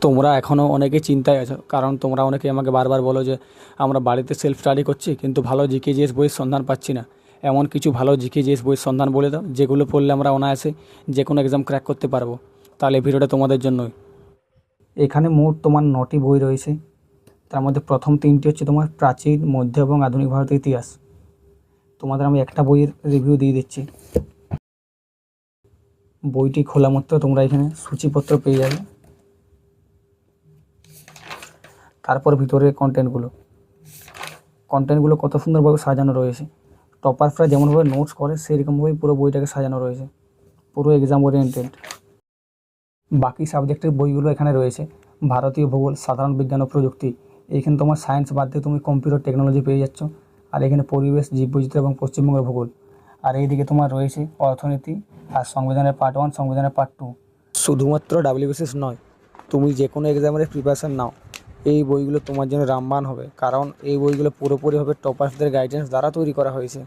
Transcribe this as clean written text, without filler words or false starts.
তোমরা এখনও অনেকে চিন্তায় আছো, কারণ তোমরা অনেকে আমাকে বারবার বলো যে আমরা বাড়িতে সেলফ স্টাডি করছি কিন্তু ভালো জিকেজিএস বইয়ের সন্ধান পাচ্ছি না। এমন কিছু ভালো জিকেজিএস বইয়ের সন্ধান বলে দাও যেগুলো পড়লে আমরা অনায়াসে যে কোনো এক্সাম ক্র্যাক করতে পারবো। তাহলে এই ভিডিওটা তোমাদের জন্যই। এখানে মোট তোমার 9টি বই রয়েছে। তার মধ্যে প্রথম 3টি হচ্ছে তোমার প্রাচীন, মধ্য এবং আধুনিক ভারতের ইতিহাস। তোমাদের আমি একটা বইয়ের রিভিউ দিয়ে দিচ্ছি। বইটি খোলা মাত্র তোমরা এখানে সূচিপত্র পেয়ে যাবে। তারপর ভিতরে কন্টেন্টগুলো কত সুন্দরভাবে সাজানো রয়েছে। টপারসরা যেমনভাবে নোটস করে সেরকমভাবেই পুরো বইটাকে সাজানো রয়েছে, পুরো এক্সাম ওরিয়েন্টেড। বাকি সাবজেক্টের বইগুলো এখানে রয়েছে। ভারতীয় ভূগোল, সাধারণ বিজ্ঞান ও প্রযুক্তি। এইখানে তোমার সায়েন্স বাদ দিয়ে তুমি কম্পিউটার টেকনোলজি পেয়ে যাচ্ছ। আর এখানে পরিবেশ, জীববৈচিত্র্য এবং পশ্চিমবঙ্গের ভূগোল। আর এইদিকে তোমার রয়েছে অর্থনীতি আর সংবিধানের পার্ট 1, সংবিধানের পার্ট 2। শুধুমাত্র ডাব্লিউবিসিএস নয়, তুমি যে কোনো এক্সামের প্রিপারেশান নাও, এই বইগুলো তোমার জন্য রামবাণ হবে, কারণ এই বইগুলো পুরোপুরিভাবে টপার্সদের গাইডেন্স দ্বারা তৈরি করা হয়েছে।